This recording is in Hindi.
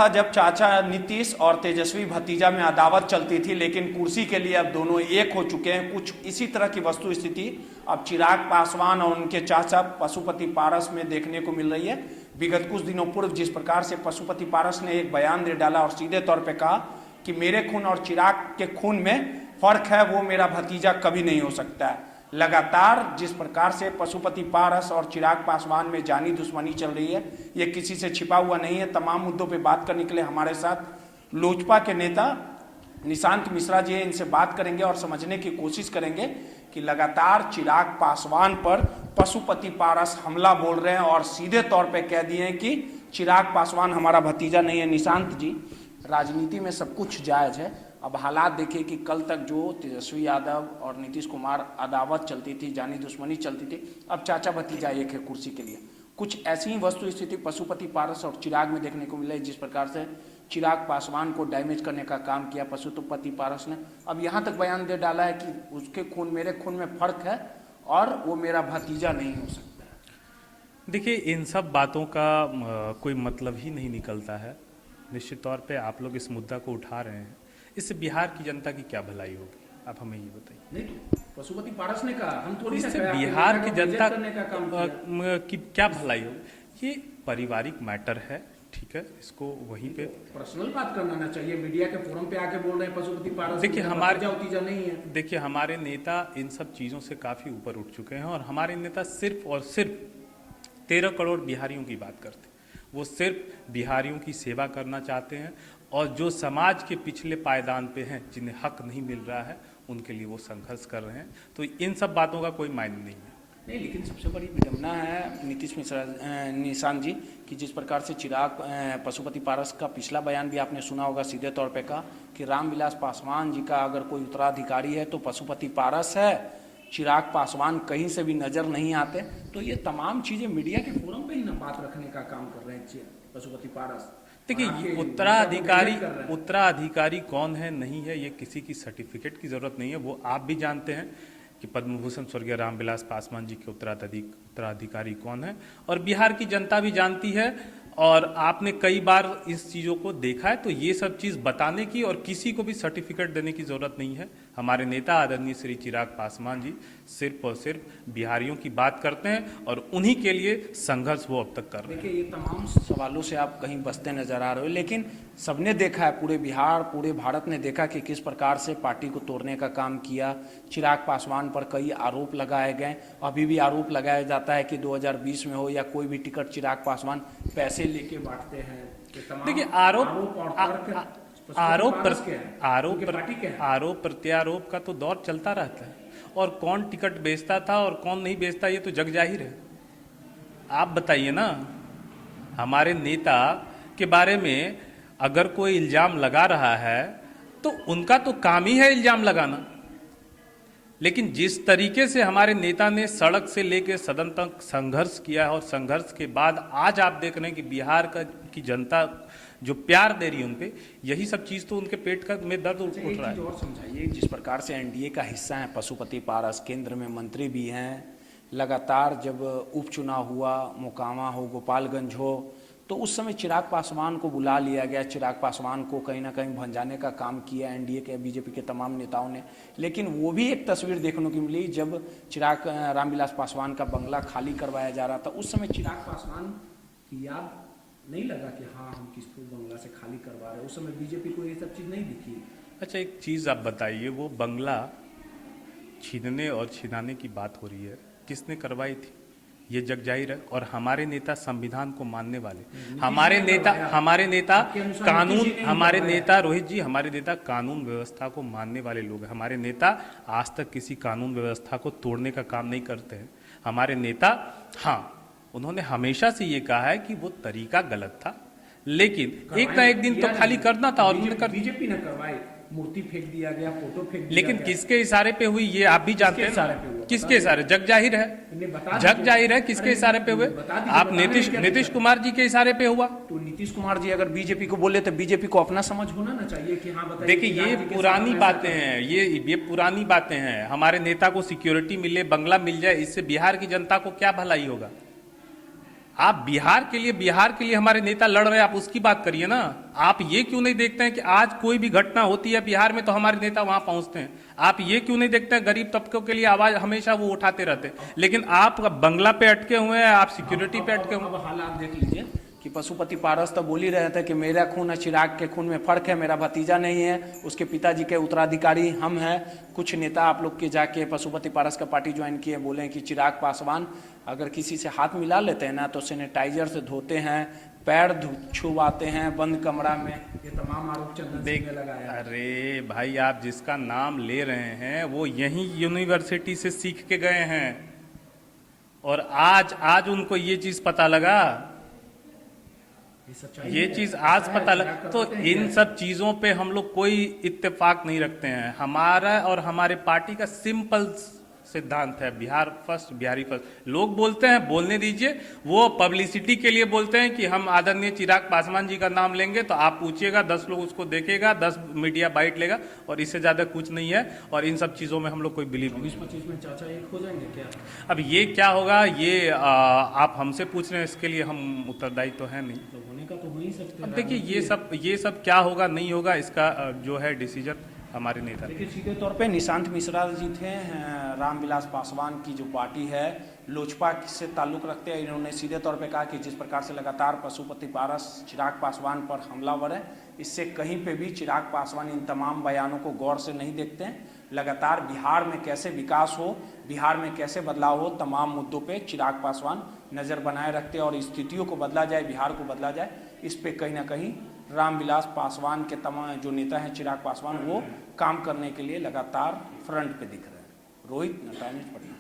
जब चाचा नीतीश और तेजस्वी भतीजा में अदावत चलती थी, लेकिन कुर्सी के लिए अब दोनों एक हो चुके हैं। कुछ इसी तरह की वस्तु स्थिति अब चिराग पासवान और उनके चाचा पशुपति पारस में देखने को मिल रही है। विगत कुछ दिनों पूर्व जिस प्रकार से पशुपति पारस ने एक बयान दे डाला और सीधे तौर पे कहा कि मेरे खून और चिराग के खून में फर्क है, वो मेरा भतीजा कभी नहीं हो सकता है। लगातार जिस प्रकार से पशुपति पारस और चिराग पासवान में जानी दुश्मनी चल रही है, ये किसी से छिपा हुआ नहीं है। तमाम मुद्दों पे बात करने के लिए हमारे साथ लोजपा के नेता निशांत मिश्रा जी हैं। इनसे बात करेंगे और समझने की कोशिश करेंगे कि लगातार चिराग पासवान पर पशुपति पारस हमला बोल रहे हैं और सीधे तौर पे कह दिए हैं कि चिराग पासवान हमारा भतीजा नहीं है। निशांत जी, राजनीति में सब कुछ जायज़ है। अब हालात देखिए कि कल तक जो तेजस्वी यादव और नीतीश कुमार अदावत चलती थी, जानी दुश्मनी चलती थी, अब चाचा भतीजा एक है कुर्सी के लिए। कुछ ऐसी ही वस्तु स्थिति पशुपति पारस और चिराग में देखने को मिला है। जिस प्रकार से चिराग पासवान को डैमेज करने का काम किया पशुपति पारस ने, अब यहाँ तक बयान दे डाला है कि उसके खून मेरे खून में फर्क है और वो मेरा भतीजा नहीं हो सकता। देखिए, इन सब बातों का कोई मतलब ही नहीं निकलता है। निश्चित तौर पे आप लोग इस मुद्दा को उठा रहे हैं, इससे बिहार की जनता की क्या भलाई होगी, आप हमें ये बताइए। नहीं, पशुपति पारस ने कहा, हम थोड़ी इससे बिहार की जनता की क्या भलाई होगी। ये पारिवारिक मैटर है, ठीक है, इसको वहीं पे पर्सनल बात करना ना चाहिए। मीडिया के फोरम पे आके बोल रहे हैं पशुपति पारस। देखिए देखिए हमारे नेता इन सब चीज़ों से काफ़ी ऊपर उठ चुके हैं और हमारे नेता सिर्फ और सिर्फ 13 करोड़ बिहारियों की बात करते हैं। वो सिर्फ बिहारियों की सेवा करना चाहते हैं और जो समाज के पिछले पायदान पे हैं, जिन्हें हक नहीं मिल रहा है, उनके लिए वो संघर्ष कर रहे हैं। तो इन सब बातों का कोई मायने नहीं है। नहीं, लेकिन सबसे बड़ी विडंबना है नीतीश मिश्रा निशांत जी कि जिस प्रकार से चिराग पशुपति पारस का पिछला बयान भी आपने सुना होगा, सीधे तौर पे कहा कि रामविलास पासवान जी का अगर कोई उत्तराधिकारी है तो पशुपति पारस है, चिराग पासवान कहीं से भी नजर नहीं आते। तो ये तमाम चीजें मीडिया के फोरम पे ही ना बात रखने का काम कर रहे हैं पशुपति पारस। देखिए, उत्तराधिकारी कौन है नहीं है, ये किसी की सर्टिफिकेट की जरूरत नहीं है। वो आप भी जानते हैं कि पद्म भूषण स्वर्गीय रामविलास पासवान जी के उत्तराधिकारी कौन है और बिहार की जनता भी जानती है। और आपने कई बार इस चीज़ों को देखा है, तो ये सब चीज़ बताने की और किसी को भी सर्टिफिकेट देने की ज़रूरत नहीं है। हमारे नेता आदरणीय श्री चिराग पासवान जी सिर्फ और सिर्फ बिहारियों की बात करते हैं और उन्हीं के लिए संघर्ष वो अब तक कर रहे हैं। देखिए, ये तमाम सवालों से आप कहीं बचते नजर आ रहे हो, लेकिन सबने देखा है, पूरे बिहार पूरे भारत ने देखा कि किस प्रकार से पार्टी को तोड़ने का काम किया। चिराग पासवान पर कई आरोप लगाए गए, अभी भी आरोप लगाया जाता है कि 2020 में हो या कोई भी टिकट चिराग पासवान पैसे लेके बांटते हैं। देखिए, आरोप प्रत्यारोप का तो दौर चलता रहता है और कौन टिकट बेचता था और कौन नहीं बेचता ये तो जग जाहिर है। आप बताइए ना, हमारे नेता के बारे में अगर कोई इल्जाम लगा रहा है तो उनका तो काम ही है इल्जाम लगाना। लेकिन जिस तरीके से हमारे नेता ने सड़क से लेकर सदन तक संघर्ष किया है और संघर्ष के बाद आज आप देख रहे हैं कि बिहार की जनता जो प्यार दे रही है उन पे, यही सब चीज़ तो उनके पेट का में दर्द उठ रहा है। और समझाइए, जिस प्रकार से एनडीए का हिस्सा है पशुपति पारस, केंद्र में मंत्री भी हैं, लगातार जब उपचुनाव हुआ, मोकामा हो, गोपालगंज हो, तो उस समय चिराग पासवान को बुला लिया गया। चिराग पासवान को कहीं ना कहीं भंजाने का काम किया एनडीए के बीजेपी के तमाम नेताओं ने। लेकिन वो भी एक तस्वीर देखने को मिली जब चिराग रामविलास पासवान का बंगला खाली करवाया जा रहा था। उस समय चिराग पासवान की याद नहीं लगा कि हाँ हम किसको बंगला से खाली करवा रहे हैं। उस समय बीजेपी को ये सब चीज़ नहीं दिखी। अच्छा, एक चीज़ आप बताइए, वो बंगला छीनने और छिनाने की बात हो रही है, किसने करवाई थी ये जग जाहिर है। और हमारे नेता संविधान को मानने वाले, हमारे नेता रोहित जी, हमारे नेता कानून व्यवस्था को मानने वाले लोग हैं। हमारे नेता आज तक किसी कानून व्यवस्था को तोड़ने का काम नहीं करते हैं। हमारे नेता, हाँ, उन्होंने हमेशा से ये कहा है कि वो तरीका गलत था, लेकिन एक ना एक दिन तो खाली करना था और बीजेपी ने करवाई, मूर्ति फेंक दिया गया, फोटो फेंक दिया लेकिन गया। किसके इशारे पे हुई ये आप भी जानते हैं। किसके इशारे? जग जाहिर है किसके इशारे पे हुए। आप नीतीश कुमार जी के इशारे पे हुआ। तो नीतीश कुमार जी अगर बीजेपी को बोले तो बीजेपी को अपना समझ होना ना चाहिए कि हाँ बताइए। देखिए, ये पुरानी बातें हैं, ये पुरानी बातें हैं। हमारे नेता को सिक्योरिटी मिले, बंगला मिल जाए, इससे बिहार की जनता को क्या भलाई होगा। आप बिहार के लिए हमारे नेता लड़ रहे हैं, आप उसकी बात करिए ना। आप ये क्यों नहीं देखते हैं कि आज कोई भी घटना होती है बिहार में तो हमारे नेता वहां पहुंचते हैं? आप ये क्यों नहीं देखते हैं गरीब तबकों के लिए आवाज हमेशा वो उठाते रहते हैं? लेकिन आप बंगला पे अटके हुए हैं, आप सिक्योरिटी पे अटके हुए हैं। अब हालात देख लीजिए कि पशुपति पारस तो बोल ही रहे थे कि मेरा खून और चिराग के खून में फर्क है, मेरा भतीजा नहीं है, उसके पिताजी के उत्तराधिकारी हम हैं। कुछ नेता आप लोग के जाके पशुपति पारस का पार्टी ज्वाइन किए, बोले कि चिराग पासवान अगर किसी से हाथ मिला लेते हैं ना तो सैनिटाइजर से धोते हैं, पैर छुवाते हैं बंद कमरा में। ये तमाम आरोप चंदन सिंह ने लगाया। अरे भाई, आप जिसका नाम ले रहे हैं वो यही यूनिवर्सिटी से सीख के गए हैं और आज उनको ये चीज पता लगा, ये चीज आज पता लगा। तो इन सब चीजों पे हम लोग कोई इत्तेफाक नहीं रखते हैं। हमारा और हमारे पार्टी का सिंपल सिद्धांत है बिहार फर्स्ट, बिहारी फर्स्ट। लोग बोलते हैं, बोलने दीजिए, वो पब्लिसिटी के लिए बोलते हैं कि हम आदरणीय चिराग पासवान जी का नाम लेंगे तो आप पूछिएगा 10 लोग उसको देखेगा, 10 मीडिया बाइट लेगा और इससे ज्यादा कुछ नहीं है। और इन सब चीजों में हम लोग कोई बिलीव नहीं। 20-25 में चाचा एक हो जाएंगे क्या? अब ये क्या होगा, ये आप हमसे पूछ रहे हैं, इसके लिए हम उत्तरदायी तो है नहीं। तो होने का तो हो ही सकते हैं। अब देखिए ये सब क्या होगा नहीं होगा इसका जो है डिसीजन हमारे नेता। देखिए सीधे तौर पे निशांत मिश्रा जी थे, रामविलास पासवान की जो पार्टी है लोजपा से ताल्लुक रखते हैं। इन्होंने सीधे तौर पे कहा कि जिस प्रकार से लगातार पशुपति पारस चिराग पासवान पर हमलावर है, इससे कहीं पे भी चिराग पासवान इन तमाम बयानों को गौर से नहीं देखते हैं। लगातार बिहार में कैसे विकास हो, बिहार में कैसे बदलाव हो, तमाम मुद्दों पे चिराग पासवान नज़र बनाए रखते हैं और स्थितियों को बदला जाए, बिहार को बदला जाए, इस पे कहीं ना कहीं रामविलास पासवान के तमाम जो नेता हैं चिराग पासवान वो काम करने के लिए लगातार फ्रंट पे दिख रहे हैं। रोहित, टाइम्स पटना।